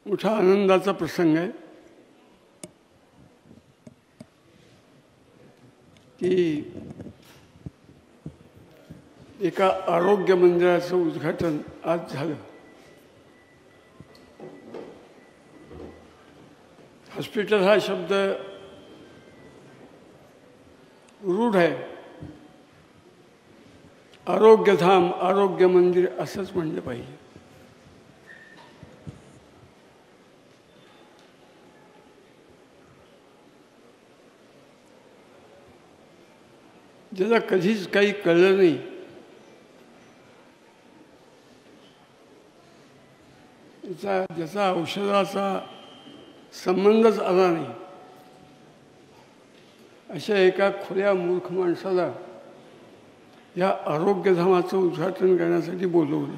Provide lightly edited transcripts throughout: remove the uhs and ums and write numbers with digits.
मोठा आनंदाचा प्रसंग आहे की एका आरोग्य मंदिराचं उद्घाटन आज झालं. हॉस्पिटल हा शब्द रूढ आहे. आरोग्यधाम, आरोग्य मंदिर असंच म्हणलं पाहिजे. ज्याला कधीच काही कळलं नाही, ज्याचा औषधाचा संबंधच आला नाही, अशा एका खुल्या मूर्ख माणसाला या आरोग्यधामाचं उद्घाटन करण्यासाठी बोलवलं.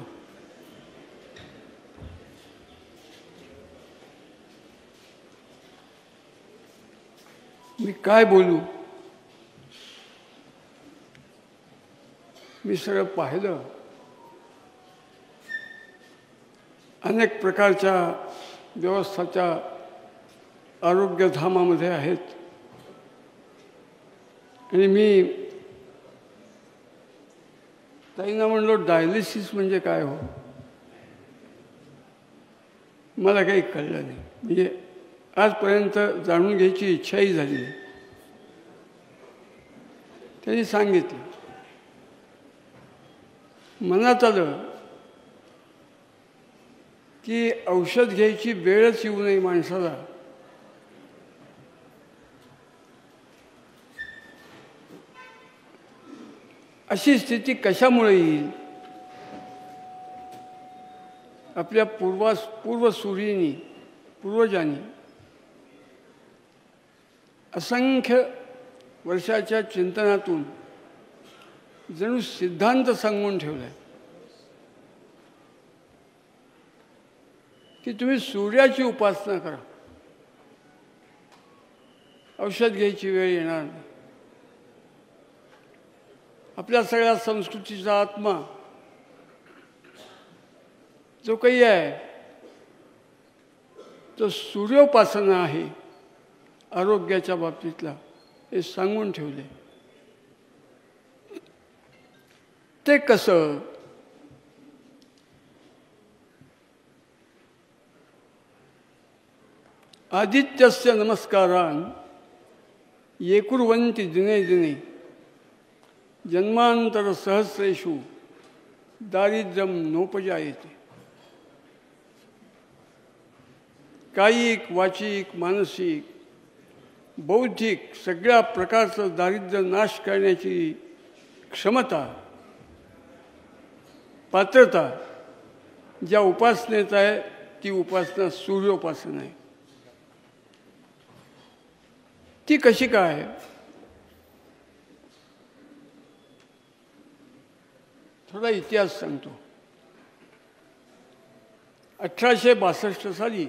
मी काय बोलू? मी सगळं पाहिलं. अनेक प्रकारच्या व्यवस्थाच्या आरोग्यधामामध्ये आहेत आणि मी ताईंना म्हणलो, डायलिसिस म्हणजे काय हो? मला काही कळलं नाही. म्हणजे आजपर्यंत जाणून घ्यायची इच्छाही झाली नाही. त्यांनी सांगितलं. मनात आलं की औषध घ्यायची वेळच येऊ नये माणसाला. अशी स्थिती कशामुळे येईल? आपल्या पूर्वसूरींनी, पूर्वजांनी असंख्य वर्षाच्या चिंतनातून जणू सिद्धांत सांगून ठेवलाय की तुम्ही सूर्याची उपासना करा, औषध घ्यायची वेळ येणार नाही. आपल्या सगळ्या संस्कृतीचा आत्मा जो काही आहे तो सूर्योपासना आहे. आरोग्याच्या बाबतीतला हे सांगून ठेवले. ते कसं? आदित्यस्य नमस्कारान् ये कुर्वन्ति दिने दिने जन्मांतर सहस्रेषु दारिद्र्यम नोपजायते. कायिक, वाचिक, मानसिक, बौद्धिक सगळ्या प्रकारचं दारिद्र्य नाश करण्याची क्षमता, पात्रता ज्या उपासनेत आहे ती उपासना सूर्योपासना आहे. ती कशी काय? थोडा इतिहास सांगतो. 1862 साली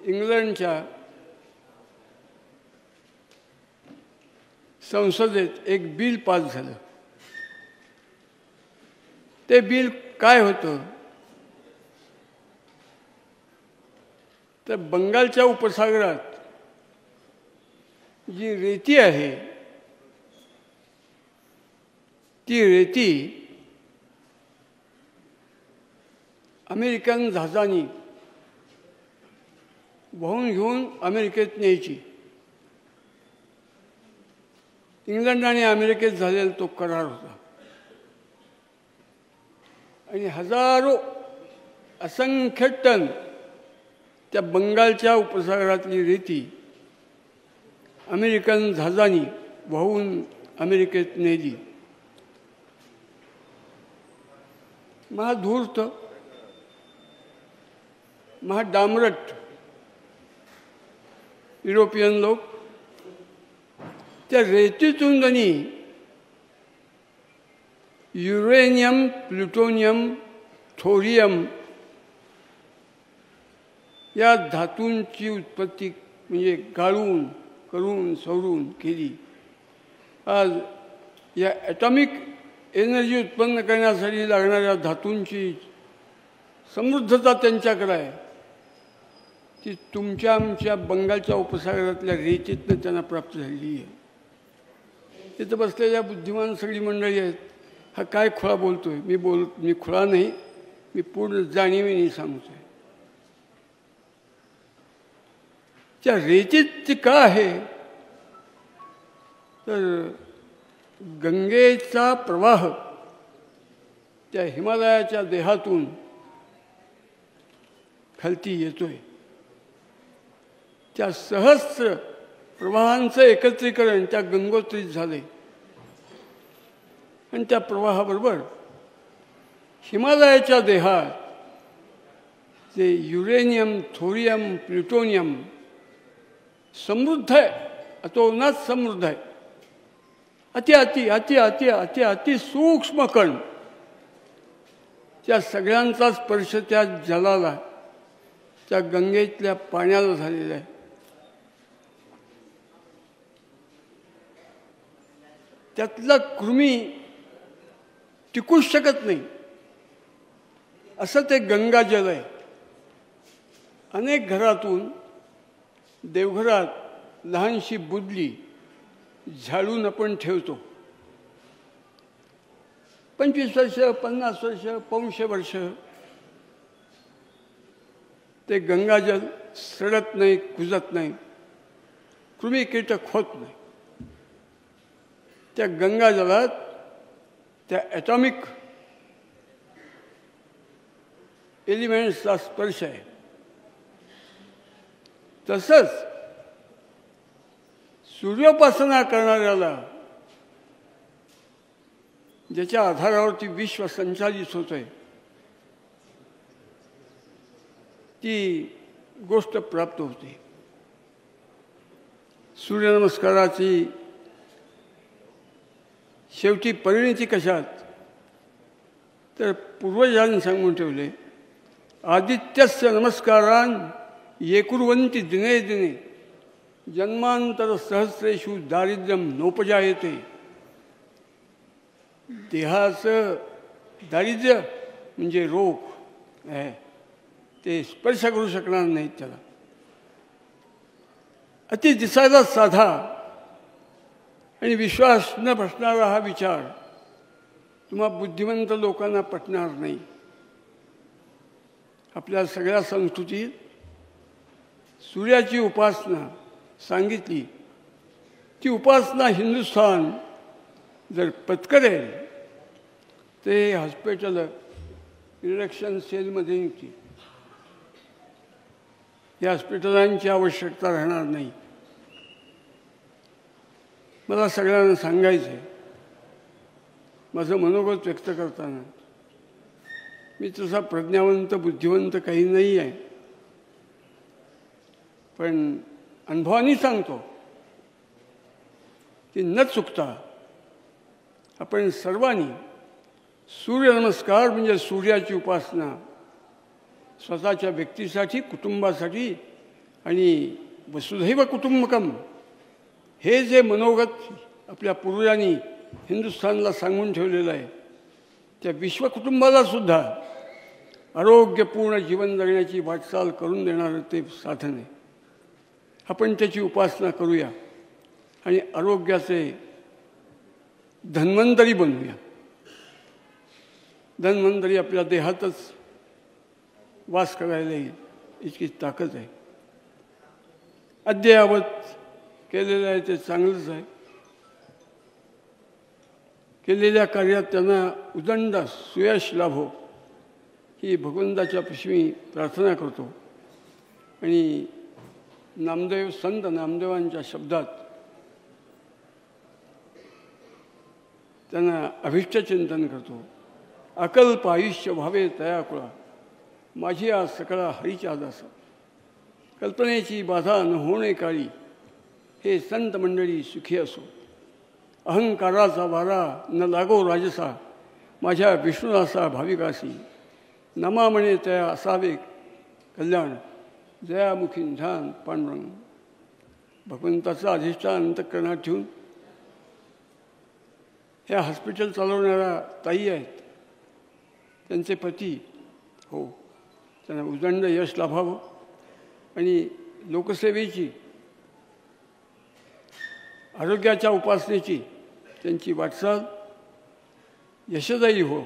इंग्लंडच्या संसदेत एक बिल पास झालं. ते बिल काय होतं? तर बंगालच्या उपसागरात जी रेती आहे ती रेती अमेरिकन जहाजांनी वाहून घेऊन अमेरिकेत न्यायची. इंग्लंड आणि अमेरिकेत झालेला तो करार होता आणि हजारो असंख्य टन त्या बंगालच्या उपसागरातली रेती अमेरिकन जहाजांनी वाहून अमेरिकेत नेली. महाधूर्त, महाडामरट युरोपियन लोक त्या रेतीतून त्यांनी युरेनियम, प्लुटोनियम, थोरियम या धातूंची उत्पत्ती म्हणजे गाळून करून सवरून केली. आज या ॲटॉमिक एनर्जी उत्पन्न करण्यासाठी लागणाऱ्या धातूंची समृद्धता त्यांच्याकडे आहे ती तुमच्या आमच्या बंगालच्या उपसागरातल्या रेतीतनं त्यांना प्राप्त झालेली आहे. तिथं बसलेल्या बुद्धिमान सगळी मंडळी आहेत. हा काय खुळा बोलतोय? मी खुळा नाही, मी पूर्ण जाणीवेने सांगतोय. त्या रेतीत ती का आहे तर गंगेचा प्रवाह त्या हिमालयाच्या देहातून खालती येतोय. त्या सहस्र प्रवाहांचं एकत्रीकरण त्या गंगोत्रीत झाले आणि त्या प्रवाहाबरोबर हिमालयाच्या देहात जे युरेनियम, थोरियम, प्लुटोनियम समृद्ध आहे, अतोनात समृद्ध आहे. अति अति अति अति अति अति सूक्ष्म कण त्या सगळ्यांचा स्पर्श त्या जलाला, त्या गंगेतल्या पाण्याला झालेला आहे. त्यातला कृमी टिकूच शकत नाही असं ते गंगाजल आहे. अनेक घरातून देवघरात लहानशी बुदली झाडून आपण ठेवतो. 25 वर्ष, 50 वर्ष, 500 वर्ष ते गंगाजल सडत नाही, कुजत नाही, कृमी कीटक होत नाही. त्या गंगाजलात त्या ॲटॉमिक एलिमेंट्सचा स्पर्श आहे. तसंच सूर्योपासना करणाऱ्याला ज्याच्या आधारावरती विश्व संचालित होतंय ती गोष्ट प्राप्त होते. सूर्यनमस्काराची शेवटी परिणिती कशात तर पूर्वजांनी सांगून ठेवले, आदित्यस्य नमस्कारान येकुर्वन्ति दिने दिने जन्मांतर सहस्रेषु दारिद्र्यम नोपजायते. देहाचं दारिद्र्य म्हणजे रोग आहे, ते स्पर्श करू शकणार नाहीत त्याला. अति दिसायला साधा आणि विश्वास न बसणारा हा विचार तुम्हा बुद्धिमंत लोकांना पटणार नाही. आपल्या सगळ्या संस्कृतीत सूर्याची उपासना सांगितली. ती उपासना हिंदुस्थान जर पत्करेल ते हॉस्पिटल इलेक्शन सेलमध्ये निघतील. या हॉस्पिटलांची आवश्यकता राहणार नाही. मला सगळ्यांना सांगायचं आहे, माझं मनोगत व्यक्त करताना मी तसा प्रज्ञावंत बुद्धिवंत काही नाही आहे, पण अनुभवाने सांगतो की न चुकता आपण सर्वांनी सूर्यनमस्कार म्हणजे सूर्याची उपासना स्वतःच्या व्यक्तीसाठी, कुटुंबासाठी आणि वसुधैव कुटुंबकम हे जे मनोगत आपल्या पूर्वजांनी हिंदुस्थानला सांगून ठेवलेलं आहे त्या विश्वकुटुंबाला सुद्धा आरोग्यपूर्ण जीवन जगण्याची वाटचाल करून देणारं ते साधन आहे. आपण त्याची उपासना करूया आणि आरोग्याचे धन्वंतरी बनवूया. धन्वंतरी आपल्या देहातच वास करायला येईल इतकी ताकद आहे. अद्ययावत केलेलं आहे ते चांगलंच आहे. केलेल्या कार्यात त्यांना उदंड सुयश लाभो ही भगवंताच्या पाशी प्रार्थना करतो. आणि नामदेव, संत नामदेवांच्या शब्दात त्यांना अभिष्टचिंतन करतो. अकल्प आयुष्य व्हावे तयाकुळा माझी आज सकळा हरीच्या दासा. कल्पनेची बाधा न होणे काळी हे संत मंडळी सुखी असो. अहंकाराचा वारा न लागो राजसा माझ्या विष्णुदासा भाविकासी. नमा म्हणे तया असावे कल्याण जयामुखी ध्यान पांडुरंग. भगवंताचा अधिष्ठान अंतःकरणात ठेवून ह्या हॉस्पिटल चालवणाऱ्या ताई आहेत, त्यांचे पती हो त्यांना उदंड यश लाभावं आणि लोकसेवेची, आरोग्याच्या उपासनेची त्यांची वाटचाल यशदायी हो,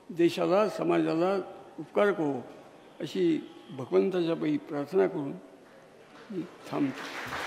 देशाला समाजाला उपकारक हो, अशी भगवंताच्या पायी प्रार्थना करून मी थांबतो.